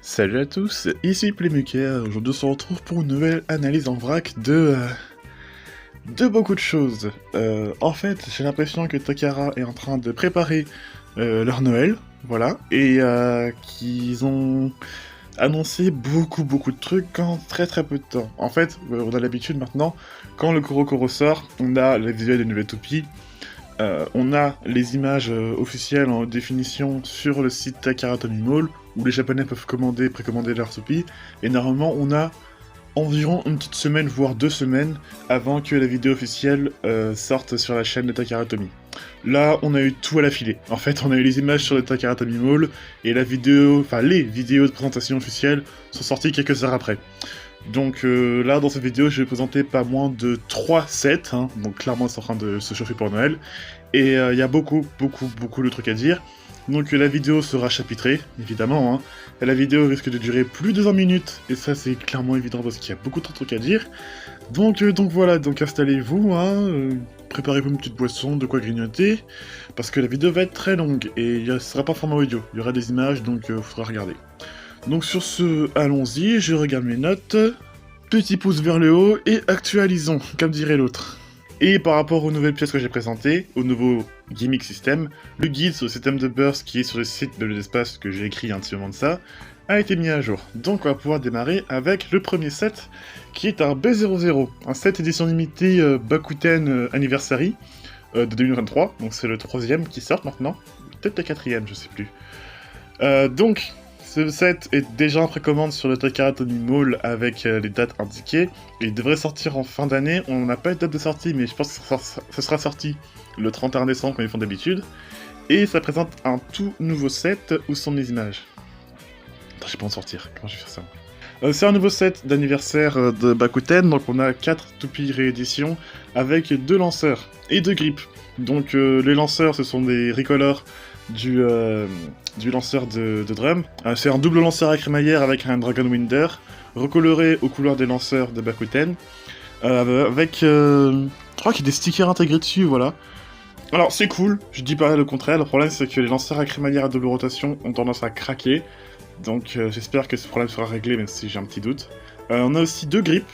Salut à tous, ici Playmaker. Aujourd'hui on se retrouve pour une nouvelle analyse en vrac de beaucoup de choses. En fait, j'ai l'impression que Takara est en train de préparer leur Noël, voilà, et qu'ils ont annoncé beaucoup de trucs en très peu de temps. En fait, on a l'habitude maintenant, quand le Korokoro sort, on a les visuels des nouvelles toupies, on a les images officielles en définition sur le site Takara Tomy Mall, où les japonais peuvent précommander leur toupie, et normalement on a environ une petite semaine, voire 2 semaines, avant que la vidéo officielle sorte sur la chaîne de Takara Tomy. Là, on a eu tout à la filée. En fait, on a eu les images sur le Takara Tomy Mall, et les vidéos de présentation officielle sont sorties quelques heures après. Donc là, dans cette vidéo, je vais présenter pas moins de 3 sets, hein, donc clairement c'est en train de se chauffer pour Noël, et il y a beaucoup de trucs à dire. Donc la vidéo sera chapitrée, évidemment, hein. Et la vidéo risque de durer plus de 20 minutes, et ça c'est clairement évident parce qu'il y a beaucoup de trucs à dire. Donc voilà, donc installez-vous, hein, préparez-vous une petite boisson, de quoi grignoter, parce que la vidéo va être très longue, et ce sera pas en format audio, il y aura des images, donc faudra regarder. Donc sur ce, allons-y, je regarde mes notes, petit pouce vers le haut, et actualisons, comme dirait l'autre. Et par rapport aux nouvelles pièces que j'ai présentées, au nouveau gimmick system, le guide sur le système de burst qui est sur le site de l'espace que j'ai écrit un petit moment de ça, a été mis à jour. Donc on va pouvoir démarrer avec le premier set, qui est un B00, un set édition limitée Bakuten Anniversary de 2023, donc c'est le 3ème qui sort maintenant, peut-être le 4ème, je sais plus. Donc, ce set est déjà en précommande sur le Takara Tomy Mall avec les dates indiquées. Il devrait sortir en fin d'année. On n'a pas de date de sortie, mais je pense que ce sera sorti le 31 décembre comme ils font d'habitude. Et ça présente un tout nouveau set. Où sont mes images? Attends, j'ai pas en sortir. Comment je vais faire ça? C'est un nouveau set d'anniversaire de Bakuten. Donc on a 4 toupies rééditions avec 2 lanceurs et 2 grips. Donc les lanceurs, ce sont des recolors du lanceur de drum. C'est un double lanceur à crémaillère avec un Dragon Winder, recoloré aux couleurs des lanceurs de Bakuten, avec, je crois qu'il y a des stickers intégrés dessus, voilà. Alors c'est cool, je dis pas le contraire, le problème c'est que les lanceurs à crémaillère à double rotation ont tendance à craquer, donc j'espère que ce problème sera réglé, même si j'ai un petit doute. On a aussi 2 grips,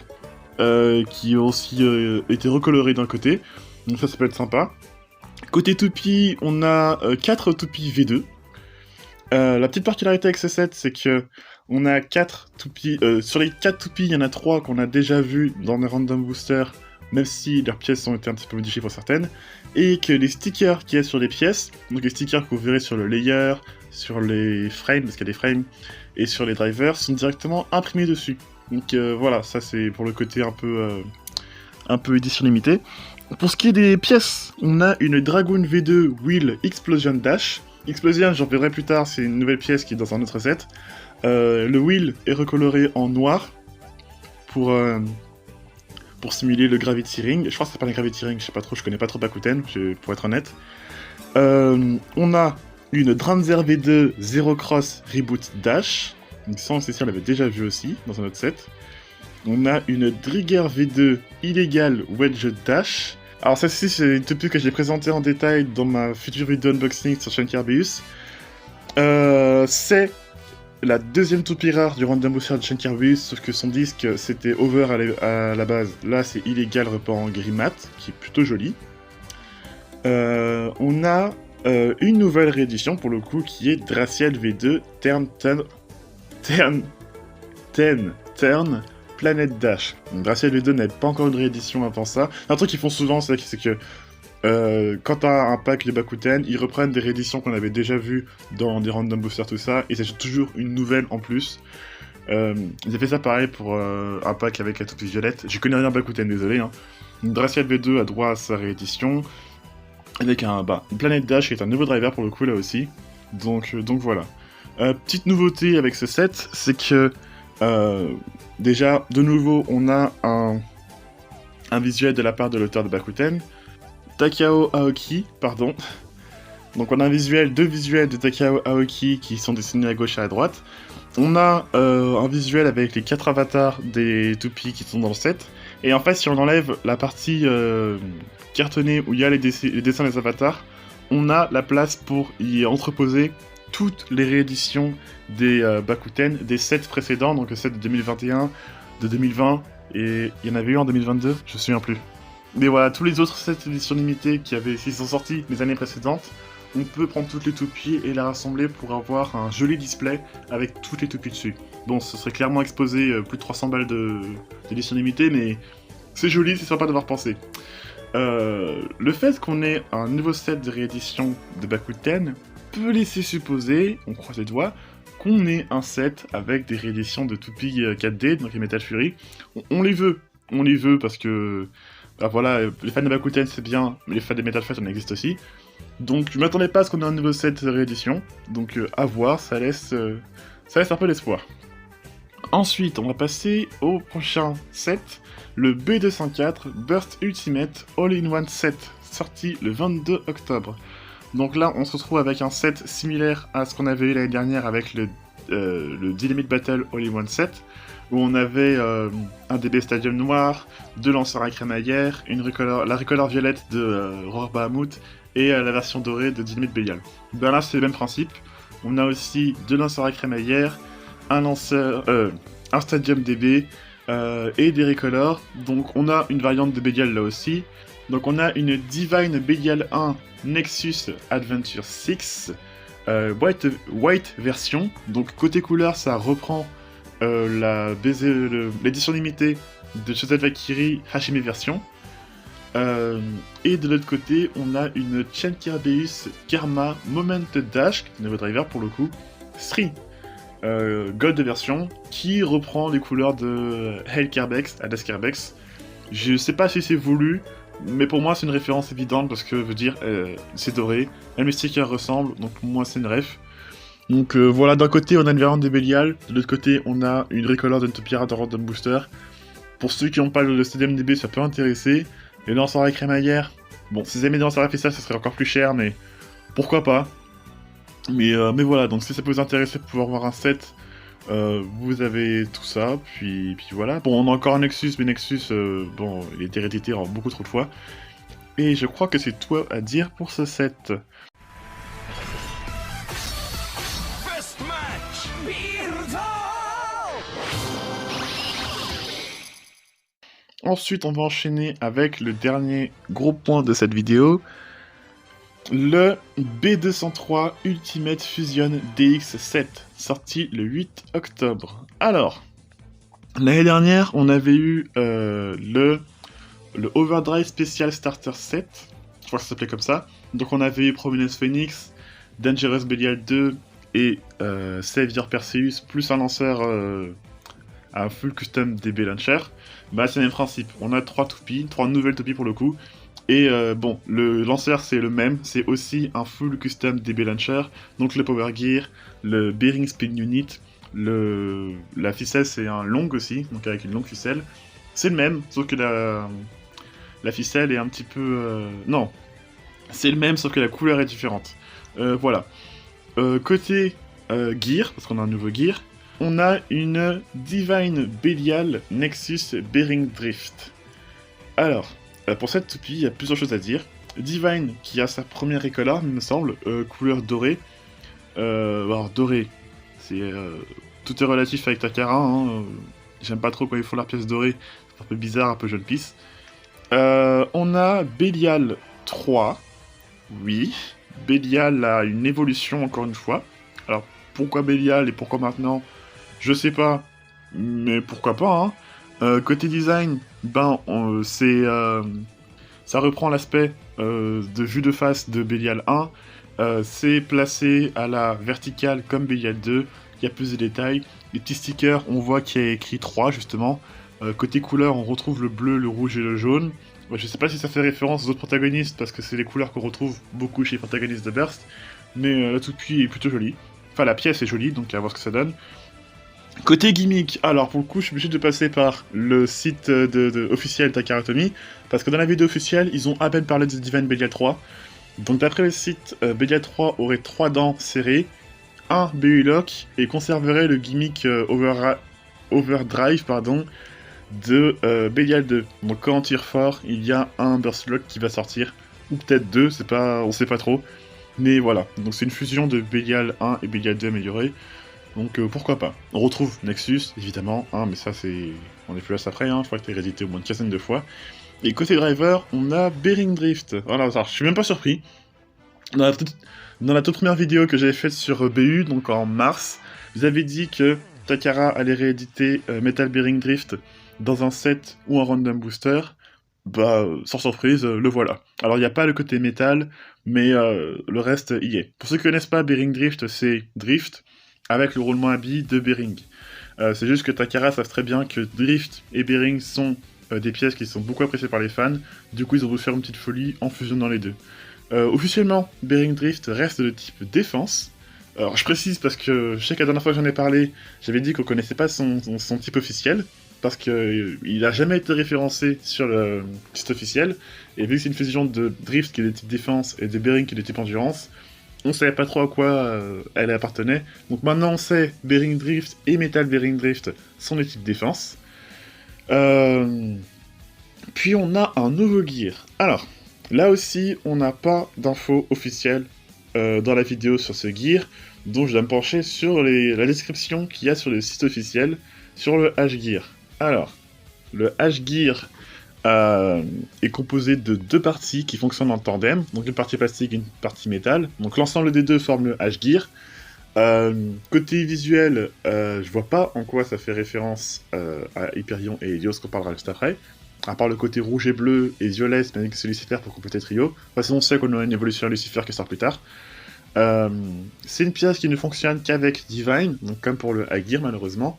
qui ont aussi été recolorés d'un côté, donc ça peut être sympa. Côté toupie, on a 4 toupies V2. La petite particularité avec ce set, c'est que on a 4 toupies. Sur les 4 toupies, il y en a 3 qu'on a déjà vues dans les random boosters, même si leurs pièces ont été un petit peu modifiées pour certaines. Et que les stickers qu'il y a sur les pièces, donc les stickers que vous verrez sur le layer, sur les frames, parce qu'il y a des frames, et sur les drivers, sont directement imprimés dessus. Donc voilà, ça c'est pour le côté un peu édition limitée. Pour ce qui est des pièces, on a une Dragoon V2 Wheel Explosion Dash. Explosion, j'en verrai plus tard, c'est une nouvelle pièce qui est dans un autre set. Le wheel est recoloré en noir pour simuler le Gravity Ring. Je crois que c'est pas le Gravity Ring, je sais pas trop, je connais pas trop Bakuten, pour être honnête. On a une Dranzer V2 Zero Cross Reboot Dash. Donc ça, on l'avait déjà vu aussi dans un autre set. On a une Drigger V2 Illegal Wedge Dash. Alors celle-ci, c'est une toupie que j'ai présentée en détail dans ma future vidéo unboxing sur chaîne Carbeus. C'est la deuxième toupie rare du random booster de chaîne Carbeus, sauf que son disque c'était over à la base. Là, c'est illégal report en gris mat, qui est plutôt joli. On a une nouvelle réédition pour le coup qui est Draciel V2 Turn Planet Dash. Draciel V2 n'avait pas encore une réédition avant ça. Un truc qu'ils font souvent, c'est que quand t'as un pack de Bakuten, ils reprennent des rééditions qu'on avait déjà vues dans des random boosters, tout ça, et c'est toujours une nouvelle en plus. Ils avaient fait ça pareil pour un pack avec la toupie violette. Je connais rien Bakuten, désolé. Hein. Draciel V2 a droit à sa réédition, avec une Planet Dash qui est un nouveau driver pour le coup là aussi. Donc voilà. Petite nouveauté avec ce set, c'est que déjà, de nouveau, on a un visuel de la part de l'auteur de Bakuten, Takao Aoki, pardon. Donc on a deux visuels de Takao Aoki qui sont dessinés à gauche et à droite. On a un visuel avec les 4 avatars des toupies qui sont dans le set. Et en fait, si on enlève la partie cartonnée où il y a les dessins des avatars, on a la place pour y entreposer toutes les rééditions des Bakuten, des sets précédents, donc le set de 2021, de 2020, et il y en avait eu en 2022, je me souviens plus. Mais voilà, tous les autres sets éditions limitées qui sont sortis les années précédentes, on peut prendre toutes les toupies et les rassembler pour avoir un joli display avec toutes les toupies dessus. Bon, ce serait clairement exposé plus de 300 balles d'édition limitée, mais c'est joli, c'est sympa d'avoir pensé. Le fait qu'on ait un nouveau set de réédition de Bakuten peut laisser supposer, on croise les doigts, qu'on ait un set avec des rééditions de toupies 4D, donc les Metal Fury. On les veut parce que, bah voilà, les fans de Bakuten c'est bien, mais les fans de Metal Fury on existe aussi. Donc je m'attendais pas à ce qu'on ait un nouveau set de réédition, donc à voir, ça laisse un peu l'espoir. Ensuite, on va passer au prochain set, le B204 Burst Ultimate All-in-One Set, sorti le 22 octobre. Donc là, on se retrouve avec un set similaire à ce qu'on avait eu l'année dernière avec le Dynamite Battle All-in-One Set, où on avait un DB Stadium noir, 2 lanceurs à crémaillère, la recolor violette de Roar Bahamut, et la version dorée de Dynamite Belial. Ben là, c'est le même principe. On a aussi 2 lanceurs à crémaillère, un Stadium DB et des recolors. Donc on a une variante de Belial là aussi. Donc on a une Divine Belial 1 Nexus Adventure 6 white version. Donc côté couleur, ça reprend l'édition limitée de Choset Valkyrie Hashime version. Et de l'autre côté, on a une Chen Kerbeus Karma Moment Dash, nouveau driver pour le coup, 3 Gold version, qui reprend les couleurs de Hail Kerbex, Hades Kerbex. Je sais pas si c'est voulu, mais pour moi c'est une référence évidente parce que, veut dire, c'est doré, même les stickers ressemblent, donc pour moi c'est une ref. Donc voilà, d'un côté on a une variante de Belial, de l'autre côté on a une recolor d'Untopia Random Booster. Pour ceux qui n'ont pas le Stadium DB, ça peut intéresser. Les lanceurs à crémaillère, bon, si vous aimez des lanceurs à FSL, ça serait encore plus cher, mais pourquoi pas. Mais voilà, donc si ça peut vous intéresser de pouvoir voir un set, vous avez tout ça, puis voilà. Bon, on a encore un Nexus, mais Nexus, bon, il a été réédité beaucoup trop de fois. Et je crois que c'est tout à dire pour ce set. Ensuite, on va enchaîner avec le dernier gros point de cette vidéo, le B203 Ultimate Fusion DX7, sorti le 8 octobre. Alors, l'année dernière, on avait eu le Overdrive Special Starter Set, je crois que ça s'appelait comme ça. Donc on avait eu Prominence Phoenix, Dangerous Belial 2 et Savior Perseus, plus un lanceur un full custom DB Launcher. Bah c'est le même principe, on a 3 nouvelles toupies pour le coup, et bon, le lanceur c'est le même, c'est aussi un full custom DB Launcher, donc le Power Gear, le Bearing Spin Unit, la ficelle c'est un long aussi, donc avec une longue ficelle, c'est le même, sauf que la ficelle est un petit peu... non, c'est le même, sauf que la couleur est différente. Voilà. Côté gear, parce qu'on a un nouveau gear, on a une Divine Belial Nexus Bearing Drift. Alors, pour cette toupie, il y a plusieurs choses à dire. Divine, qui a sa première recolor, il me semble, couleur dorée. Alors, dorée, c'est... tout est relatif avec Takara, hein. J'aime pas trop quand ils font leur pièce dorée, c'est un peu bizarre, un peu Jeune Piece. On a Belial 3, oui. Belial a une évolution, encore une fois. Alors, pourquoi Belial et pourquoi maintenant ? Je sais pas, mais pourquoi pas, hein. Côté design, ben, ça reprend l'aspect de vue de face de Belial 1. C'est placé à la verticale comme Belial 2. Il y a plus de détails. Les petits stickers, on voit qu'il y a écrit 3, justement. Côté couleur, on retrouve le bleu, le rouge et le jaune. Je sais pas si ça fait référence aux autres protagonistes, parce que c'est les couleurs qu'on retrouve beaucoup chez les protagonistes de Burst. Mais la toupie est plutôt jolie. Enfin, la pièce est jolie, donc à voir ce que ça donne. Côté gimmick, alors pour le coup je suis obligé de passer par le site officiel Takara-Tomy, parce que dans la vidéo officielle ils ont à peine parlé de Divine Belial 3. Donc d'après le site, Belial 3 aurait 3 dents serrées, un BU lock, et conserverait le gimmick Overdrive de Belial 2. Donc quand on tire fort, il y a un Burst Lock qui va sortir, ou peut-être 2, on sait pas trop. Mais voilà, donc c'est une fusion de Belial 1 et Belial 2 amélioré, donc pourquoi pas. On retrouve Nexus, évidemment, hein, mais ça c'est... On est plus là ça après, hein, je crois que t'es réédité au moins une quinzaine de fois. Et côté driver, on a Bearing Drift. Voilà, alors, je suis même pas surpris. Dans la toute première vidéo que j'avais faite sur BU, donc en mars, vous avez dit que Takara allait rééditer Metal Bearing Drift dans un set ou un random booster. Bah, sans surprise, le voilà. Alors, il n'y a pas le côté métal, mais le reste y est. Pour ceux qui connaissent pas, Bearing Drift, c'est Drift avec le roulement à billes de Bearing. C'est juste que Takara savent très bien que Drift et Bearing sont des pièces qui sont beaucoup appréciées par les fans. Du coup, ils ont voulu faire une petite folie en fusionnant les deux. Officiellement, Bearing Drift reste de type défense. Alors je précise parce que je sais que la dernière fois que j'en ai parlé, j'avais dit qu'on connaissait pas son type officiel, parce qu'il a jamais été référencé sur le site officiel, et vu que c'est une fusion de Drift qui est de type défense et de Bearing qui est de type endurance, on savait pas trop à quoi elle appartenait. Donc maintenant on sait Bearing Drift et Metal Bearing Drift sont des types défense. Puis on a un nouveau gear. Alors, là aussi, on n'a pas d'infos officielles dans la vidéo sur ce gear, donc je dois me pencher sur la description qu'il y a sur le site officiel, sur le H-Gear. Alors, le H-Gear est composé de deux parties qui fonctionnent en tandem, donc une partie plastique et une partie métal. Donc l'ensemble des deux forme le H-Gear. Côté visuel, je vois pas en quoi ça fait référence à Hyperion et Helios qu'on parlera juste après. À part le côté rouge et bleu et violet, c'est que c'est Lucifer pour compléter le trio. Enfin, sinon on sait qu'on a une évolution à Lucifer qui sort plus tard. C'est une pièce qui ne fonctionne qu'avec Divine, donc comme pour le Agir malheureusement.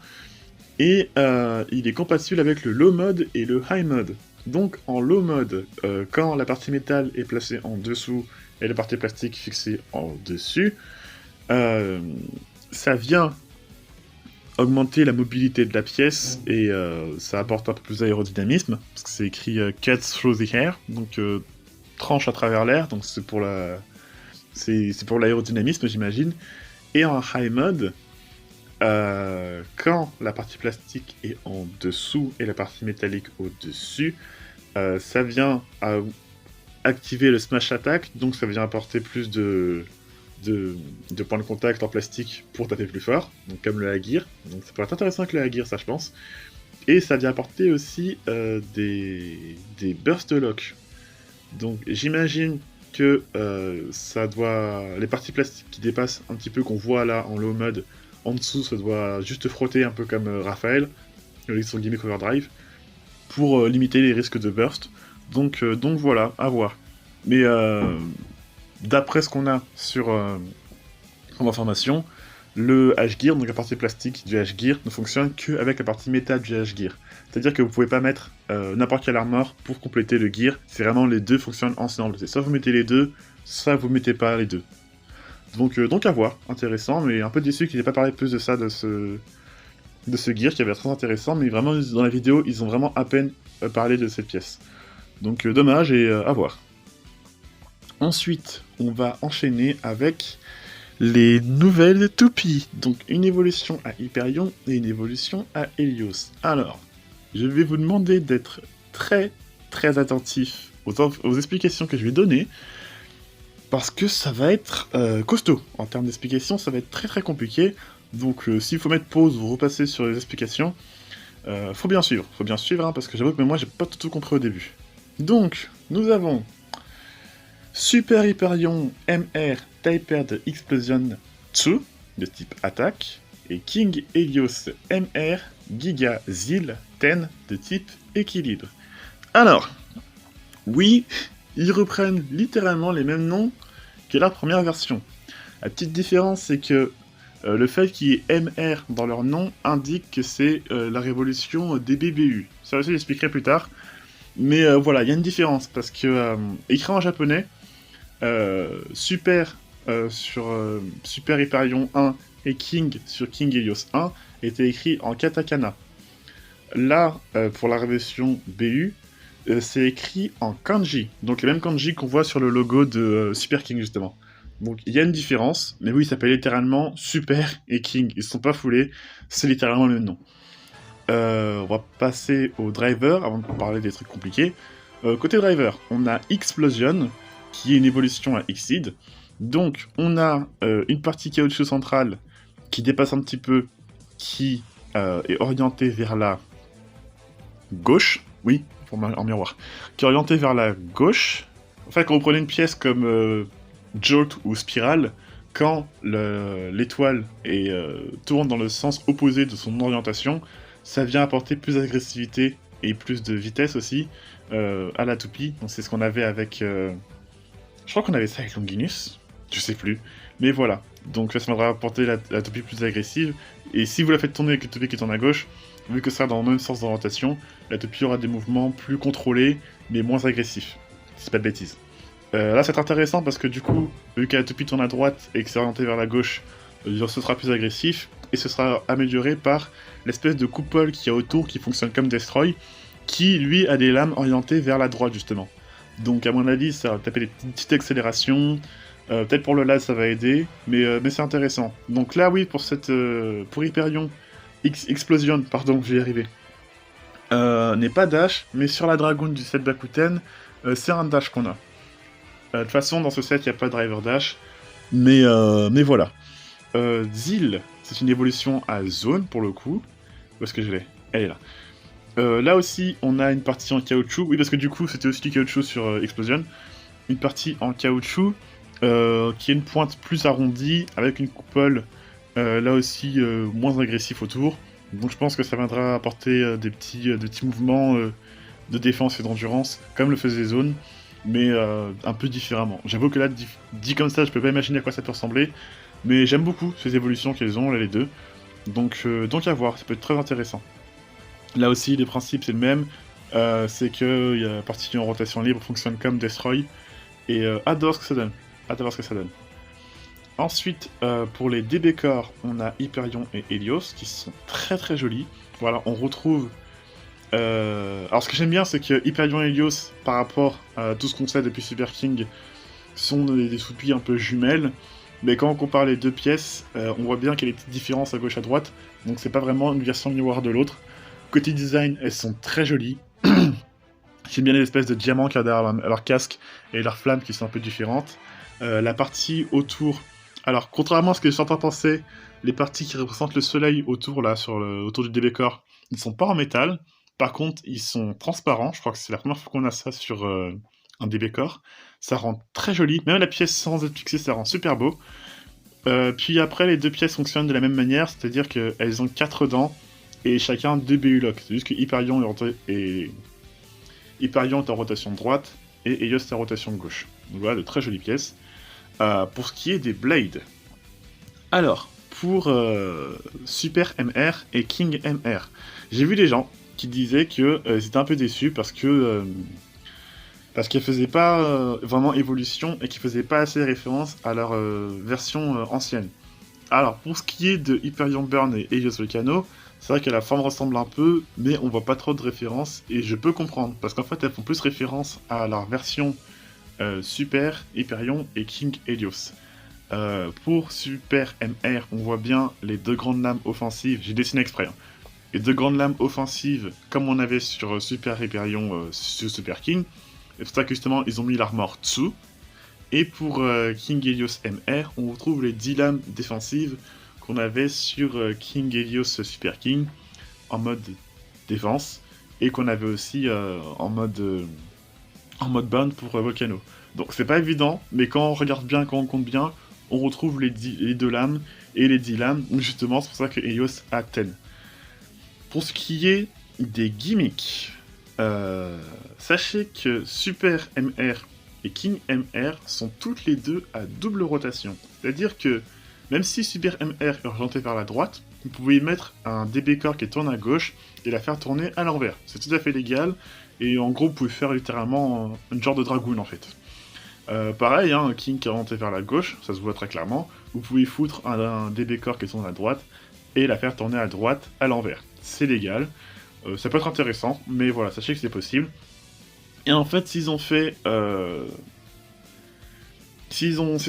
Et il est compatible avec le low mode et le high mode. Donc en low mode, quand la partie métal est placée en dessous et la partie plastique fixée en dessus, ça vient augmenter la mobilité de la pièce et ça apporte un peu plus d'aérodynamisme, parce que c'est écrit Cuts through the air, donc tranche à travers l'air, donc c'est pour l'aérodynamisme j'imagine. Et en high mode, quand la partie plastique est en dessous et la partie métallique au-dessus, ça vient activer le smash attack, donc ça vient apporter plus de points de contact en plastique pour taper plus fort, donc comme le Agir. Donc ça pourrait être intéressant avec le Agir, ça je pense. Et ça vient apporter aussi des burst lock. Donc j'imagine que les parties plastiques qui dépassent un petit peu, qu'on voit là en low mode, en dessous ça doit juste frotter un peu comme Raphaël, avec son gimmick overdrive, pour limiter les risques de burst. Donc voilà, à voir. Mais d'après ce qu'on a comme information, le H-Gear, donc la partie plastique du H-Gear, ne fonctionne qu'avec la partie métal du H-Gear. C'est-à-dire que vous pouvez pas mettre n'importe quelle armor pour compléter le gear, c'est vraiment les deux fonctionnent ensemble. C'est soit vous mettez les deux, soit vous mettez pas les deux. Donc à voir, intéressant, mais un peu déçu qu'ils n'aient pas parlé plus de ça, de ce gear, qui avait l'air très intéressant, mais vraiment dans la vidéo, ils ont vraiment à peine parlé de cette pièce. Donc dommage et à voir. Ensuite, on va enchaîner avec les nouvelles toupies. Donc une évolution à Hyperion et une évolution à Helios. Alors, je vais vous demander d'être très très attentif aux explications que je vais donner, parce que ça va être costaud. En termes d'explications, ça va être très très compliqué. Donc s'il faut mettre pause ou repasser sur les explications, faut bien suivre, hein, parce que j'avoue que moi j'ai pas tout compris au début. Donc, nous avons Super Hyperion MR Tapered Explosion 2 de type attaque et King Helios MR Giga Zil 10 de type équilibre. Alors, oui, ils reprennent littéralement les mêmes noms que la première version. La petite différence, c'est que le fait qu'il y ait MR dans leur nom indique que c'est la révolution des BBU. Ça aussi, j'expliquerai plus tard. Mais voilà, il y a une différence, parce que écrit en japonais, Super sur Super Hyperion 1 et King sur King Helios 1 était écrit en katakana. Là, pour la version BU, c'est écrit en kanji, donc les mêmes kanji qu'on voit sur le logo de Super King justement. Donc il y a une différence, mais oui, il s'appelle littéralement Super et King, ils se sont pas foulés, c'est littéralement le même nom. On va passer au driver avant de parler des trucs compliqués. Côté driver, on a Explosion, qui est une évolution à Exceed. Donc, on a une partie caoutchouc centrale qui dépasse un petit peu, qui est orientée vers la gauche. Oui, en miroir. Qui est orientée vers la gauche. En fait, quand vous prenez une pièce comme Jolt ou Spirale, quand l'étoile tourne dans le sens opposé de son orientation, ça vient apporter plus d'agressivité et plus de vitesse aussi à la toupie. Donc c'est ce qu'on avait avec... je crois qu'on avait ça avec Longinus, je sais plus. Mais voilà, donc ça va apporter la toupie plus agressive. Et si vous la faites tourner avec le toupie qui tourne à gauche, vu que ça dans le même sens d'orientation, la toupie aura des mouvements plus contrôlés, mais moins agressifs. Si c'est pas de bêtises. Là, c'est intéressant parce que du coup, vu que la toupie tourne à droite et que c'est orienté vers la gauche, ce sera plus agressif et ce sera amélioré par l'espèce de coupole qu'il y a autour qui fonctionne comme Destroy, qui lui a des lames orientées vers la droite justement. Donc à mon avis, ça va taper des petites accélérations. Peut-être pour le LAS ça va aider, mais c'est intéressant. Donc là, oui, pour Hyperion Explosion, pardon, je vais y arriver. N'est pas dash, mais sur la Dragoon du set Bakuten, c'est un dash qu'on a. De toute façon, dans ce set, il n'y a pas de driver dash. Mais voilà. Zil, c'est une évolution à zone, pour le coup. Où est-ce que je l'ai? Elle est là. Là aussi, on a une partie en caoutchouc. Oui, parce que du coup, c'était aussi du caoutchouc sur Explosion. Une partie en caoutchouc, qui est une pointe plus arrondie, avec une coupole, là aussi, moins agressif autour. Donc je pense que ça viendra apporter des petits mouvements de défense et d'endurance, comme le faisait Zone, mais un peu différemment. J'avoue que là, dit comme ça, je peux pas imaginer à quoi ça peut ressembler, mais j'aime beaucoup ces évolutions qu'elles ont, là, les deux. Donc à voir, ça peut être très intéressant. Là aussi, les principes, c'est le même. C'est que la partie en rotation libre fonctionne comme Destroy, et hâte de voir ce que ça donne. Hâte de voir ce que ça donne. Ensuite, pour les DB Core, on a Hyperion et Helios, qui sont très très jolis. Voilà, on retrouve... Alors ce que j'aime bien, c'est que Hyperion et Helios, par rapport à tout ce qu'on sait depuis Super King, sont des soupies un peu jumelles. Mais quand on compare les deux pièces, on voit bien qu'il y a des petites différences à gauche à droite. Donc c'est pas vraiment une version miroir de l'autre. Côté design, elles sont très jolies. J'aime bien les espèces de diamants qu'il y a derrière leur casque et leurs flammes qui sont un peu différentes. La partie autour... Alors, contrairement à ce que je suis en train de penser, les parties qui représentent le soleil autour, là, autour du DB Core, ils ne sont pas en métal. Par contre, ils sont transparents. Je crois que c'est la première fois qu'on a ça sur un DB Core. Ça rend très joli. Même la pièce sans être fixée, ça rend super beau. Puis après, les deux pièces fonctionnent de la même manière, c'est-à-dire qu'elles ont 4 dents et chacun 2 BU lock. C'est juste que Hyperion est en rotation droite et Helios est en rotation gauche. Donc voilà, de très jolies pièces. Pour ce qui est des Blades. Alors, pour Super MR et King MR, j'ai vu des gens qui disaient qu'ils étaient un peu déçus parce qu'elles faisaient pas vraiment évolution et qu'ils faisaient pas assez référence à leur version ancienne. Alors, pour ce qui est de Hyperion Burn et Helios Volcano, c'est vrai que la forme ressemble un peu, mais on voit pas trop de références, et je peux comprendre, parce qu'en fait, elles font plus référence à leur version Super, Hyperion et King Helios. Pour Super MR, on voit bien les deux grandes lames offensives, j'ai dessiné exprès, hein. Les deux grandes lames offensives, comme on avait sur Super Hyperion, sur Super King. C'est pour ça que justement, ils ont mis l'armor Tsu. Et pour King Helios MR, on retrouve les 10 lames défensives qu'on avait sur King Helios Super King, en mode défense, et qu'on avait aussi en mode bound pour Volcano. Donc c'est pas évident, mais quand on regarde bien, quand on compte bien, on retrouve les 2 lames et les 10 lames, donc justement c'est pour ça que Helios a 10. Pour ce qui est des gimmicks, sachez que Super MR et King MR sont toutes les deux à double rotation. C'est-à-dire que même si Super MR est orienté vers la droite, vous pouvez y mettre un DB Core qui tourne à gauche et la faire tourner à l'envers. C'est tout à fait légal, et en gros vous pouvez faire littéralement un genre de dragoon en fait. Pareil, hein, King qui est orienté vers la gauche, ça se voit très clairement, vous pouvez foutre un DB Core qui tourne à droite et la faire tourner à droite à l'envers. C'est légal, ça peut être intéressant, mais voilà, sachez que c'est possible. Et en fait, s'ils se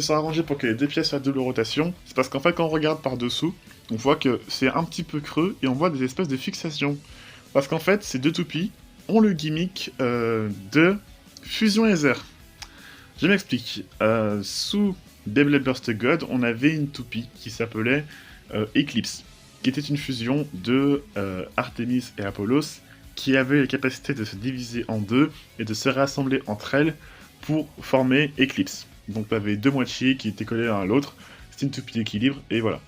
sont arrangés pour que les deux pièces soient à double rotation, c'est parce qu'en fait, quand on regarde par-dessous, on voit que c'est un petit peu creux et on voit des espèces de fixations. Parce qu'en fait, ces deux toupies ont le gimmick de fusion laser. Je m'explique. Sous Beyblade Burst God, on avait une toupie qui s'appelait Eclipse, qui était une fusion de Artemis et Apollos, qui avait la capacité de se diviser en deux et de se rassembler entre elles pour former Eclipse. Donc tu avais deux moitiés qui étaient collées l'un à l'autre, c'était une toupie d'équilibre, et voilà.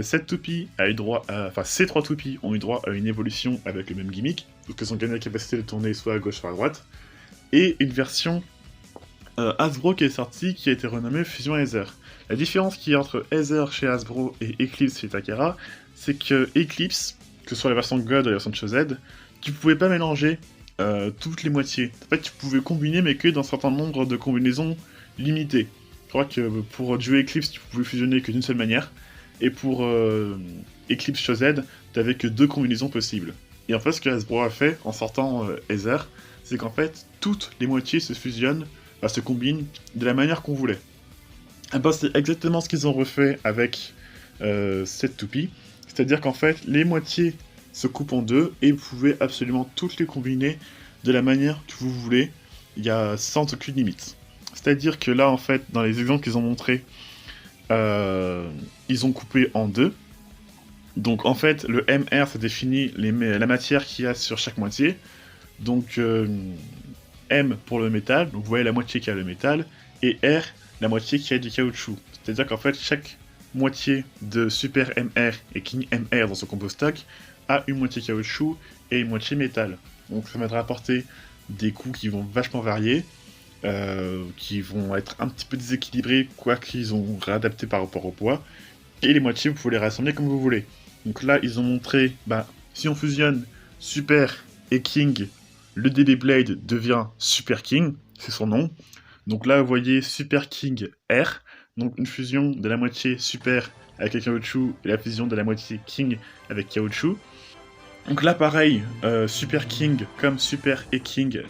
Cette toupie a eu droit à... Enfin, ces trois toupies ont eu droit à une évolution avec le même gimmick, donc elles ont gagné la capacité de tourner soit à gauche, soit à droite, et une version Hasbro qui est sortie, qui a été renommée Fusion Aether. La différence qu'il y a entre Aether chez Hasbro et Eclipse chez Takara, c'est que Eclipse, que ce soit la version God ou la version Chosed, tu pouvais pas mélanger toutes les moitiés. En fait, tu pouvais combiner, mais que dans un certain nombre de combinaisons limitées. Je crois que pour jouer Eclipse, tu pouvais fusionner que d'une seule manière, et pour Eclipse Chosed, t'avais que deux combinaisons possibles. Et en fait, ce que Hasbro a fait en sortant Aether, c'est qu'en fait, toutes les moitiés se fusionnent, se combinent de la manière qu'on voulait. Et ben, c'est exactement ce qu'ils ont refait avec cette toupie, c'est-à-dire qu'en fait, les moitiés se coupent en deux, et vous pouvez absolument toutes les combiner de la manière que vous voulez, il y a sans aucune limite. C'est-à-dire que là, en fait, dans les exemples qu'ils ont montrés, ils ont coupé en deux. Donc en fait, le MR, ça définit la matière qu'il y a sur chaque moitié. Donc M pour le métal, donc vous voyez la moitié qui a le métal, et R, la moitié qui a du caoutchouc. C'est-à-dire qu'en fait, chaque moitié de Super MR et King MR dans ce combo stock a une moitié caoutchouc et une moitié métal. Donc ça m'aidera à apporter des coups qui vont vachement varier, qui vont être un petit peu déséquilibrés, quoi qu'ils ont réadapté par rapport au poids. Et les moitiés, vous pouvez les rassembler comme vous voulez. Donc là, ils ont montré, si on fusionne Super et King, le DB Blade devient Super King, c'est son nom. Donc là, vous voyez Super King R, donc une fusion de la moitié Super avec le caoutchouc et la fusion de la moitié King avec caoutchouc. Donc là, pareil, Super King comme Super et King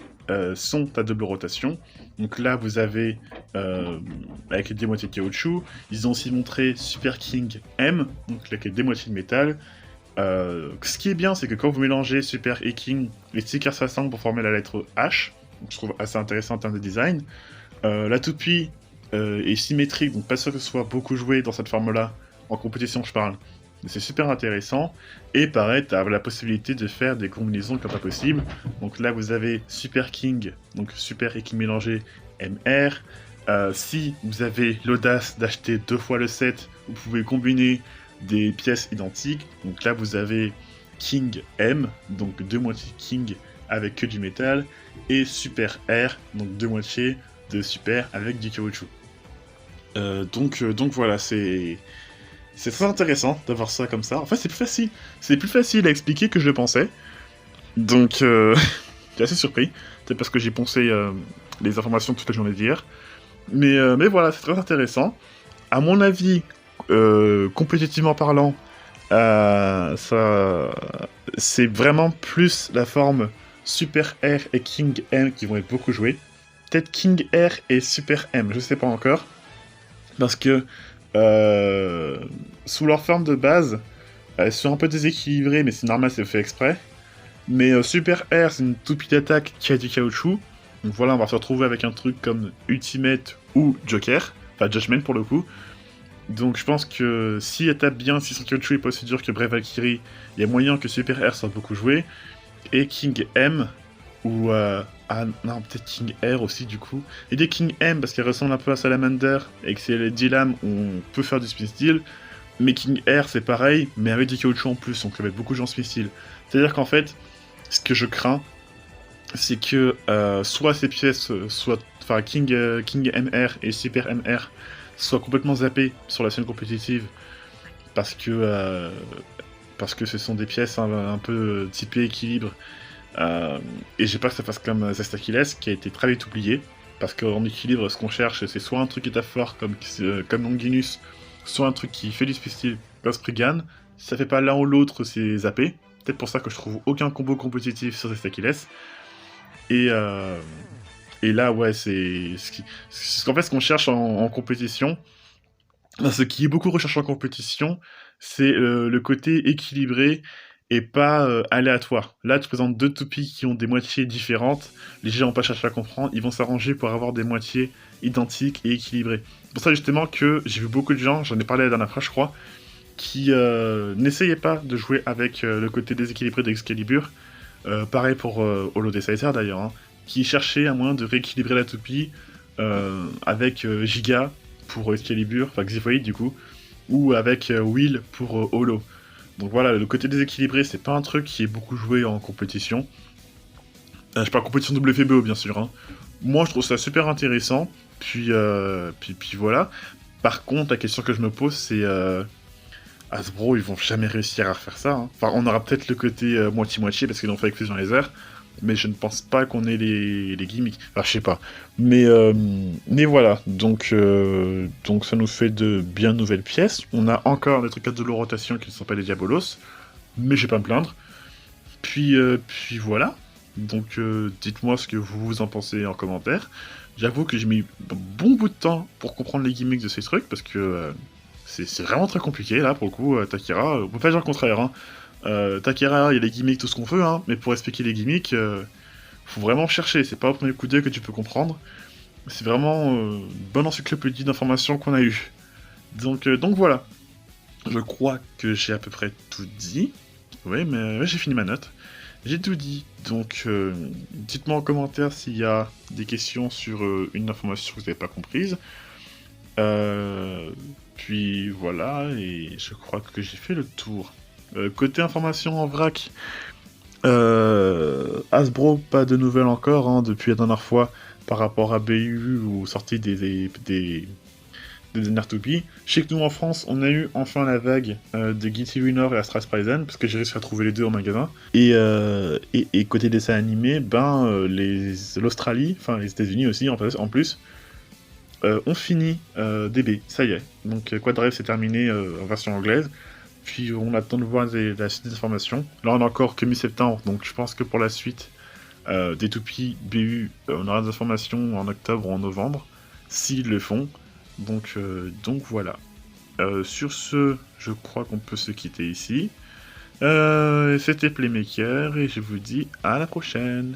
sont à double rotation. Donc là, vous avez, avec les deux moitiés de caoutchouc, ils ont aussi montré Super King M, donc avec les deux moitiés de métal. Ce qui est bien, c'est que quand vous mélangez Super et King, les stickers s'assemblent pour former la lettre H, donc je trouve assez intéressant en termes de design. La toupie est symétrique, donc pas sûr que ce soit beaucoup joué dans cette forme-là, en compétition je parle. Mais c'est super intéressant, et pareil, tu as la possibilité de faire des combinaisons comme pas possible. Donc là, vous avez Super King, donc Super et King mélangés, MR. Si vous avez l'audace d'acheter 2 fois le set, vous pouvez combiner des pièces identiques. Donc là, vous avez King M, donc deux moitiés King avec que du métal, et Super R, donc deux moitiés de Super avec du caoutchouc. Donc voilà, c'est très intéressant d'avoir ça comme ça. En fait, c'est plus facile. C'est plus facile à expliquer que je le pensais. Donc, j'étais assez surpris. C'est parce que j'ai poncé les informations toute la journée d'hier. Mais voilà, c'est très intéressant. À mon avis, compétitivement parlant, c'est vraiment plus la forme Super R et King M qui vont être beaucoup joués. Peut-être King R et Super M, je sais pas encore. Parce que sous leur forme de base, elles sont un peu déséquilibrées, mais c'est normal, c'est fait exprès. Mais Super R, c'est une toupie d'attaque qui a du caoutchouc. Donc voilà, on va se retrouver avec un truc comme Ultimate ou Joker. Enfin, Judgment pour le coup. Donc je pense que si elle tape bien, si son caoutchouc est pas aussi dur que Brave Valkyrie, il y a moyen que Super R soit beaucoup joué. Et King M, ou... ah non, peut-être King R aussi du coup. Et des King M, parce qu'elle ressemble un peu à Salamander, et que c'est les 10 lames, on peut faire du spin steel. Mais King R, c'est pareil, mais avec du caoutchouc en plus, donc ça va être beaucoup de gens spin steel. C'est-à-dire qu'en fait, ce que je crains, c'est que soit ces pièces, enfin King MR et Super MR, soient complètement zappées sur la scène compétitive, parce que ce sont des pièces un peu typées équilibre, et j'ai peur que ça fasse comme Zest Achilles, qui a été très vite oublié, parce qu'en équilibre, ce qu'on cherche, c'est soit un truc qui est fort comme Longinus, soit un truc qui fait du style comme Spriggan. Si ça fait pas l'un ou l'autre, c'est zappé. Peut-être pour ça que je trouve aucun combo compétitif sur Zest Achilles. Et là, ouais, c'est qu'en fait, ce qu'on cherche en compétition, ce qui est beaucoup recherché en compétition, c'est le côté équilibré et pas aléatoire. Là, tu présentes deux toupies qui ont des moitiés différentes, les gens vont pas chercher à comprendre, ils vont s'arranger pour avoir des moitiés identiques et équilibrées. C'est pour ça justement que j'ai vu beaucoup de gens, j'en ai parlé la dernière fois je crois, qui n'essayaient pas de jouer avec le côté déséquilibré d'Excalibur, pareil pour Holo Decider d'ailleurs, hein, qui cherchaient un moyen de rééquilibrer la toupie avec Giga pour Excalibur, enfin Xiphoid du coup, ou avec Will pour Holo. Donc voilà, le côté déséquilibré, c'est pas un truc qui est beaucoup joué en compétition. Je parle compétition WFBO bien sûr. Hein. Moi, je trouve ça super intéressant. Puis voilà. Par contre, la question que je me pose, c'est Hasbro, ils vont jamais réussir à refaire ça. Hein. Enfin, on aura peut-être le côté moitié-moitié parce qu'ils l'ont fait avec Fusion Laser, mais je ne pense pas qu'on ait les gimmicks. Enfin, je sais pas. Mais voilà. Donc ça nous fait de bien nouvelles pièces. On a encore des trucs à double rotation qui ne sont pas des Diabolos, mais je vais pas me plaindre. Puis voilà. Donc dites-moi ce que vous en pensez en commentaire. J'avoue que j'ai mis un bon bout de temps pour comprendre les gimmicks de ces trucs parce que c'est vraiment très compliqué là pour le coup. Takira, on peut pas dire le contraire. Hein. Takira, il y a les gimmicks, tout ce qu'on veut, hein, mais pour expliquer les gimmicks, faut vraiment chercher. C'est pas au premier coup d'œil que tu peux comprendre. C'est vraiment une bonne encyclopédie d'informations qu'on a eu. Donc voilà. Je crois que j'ai à peu près tout dit. Oui, mais ouais, j'ai fini ma note. J'ai tout dit, donc dites-moi en commentaire s'il y a des questions sur une information que vous n'avez pas comprise. Puis voilà, et je crois que j'ai fait le tour. Côté information en vrac, Hasbro, pas de nouvelles encore hein, depuis la dernière fois par rapport à BU ou sortie des dernières toupies. Je sais que nous en France, on a eu enfin la vague de Guilty Winner et Astra Prison, parce que j'ai réussi à trouver les deux en magasin. Et côté dessin animé, l'Australie, enfin les États-Unis aussi en plus, ont fini DB, ça y est. Donc Quad Drive c'est terminé en version anglaise. Puis on attend de voir la suite des informations. Là on a encore que mi-septembre, donc je pense que pour la suite des toupies BU, on aura des informations en octobre ou en novembre, s'ils le font. Donc voilà. Sur ce, je crois qu'on peut se quitter ici. C'était Playmaker et je vous dis à la prochaine.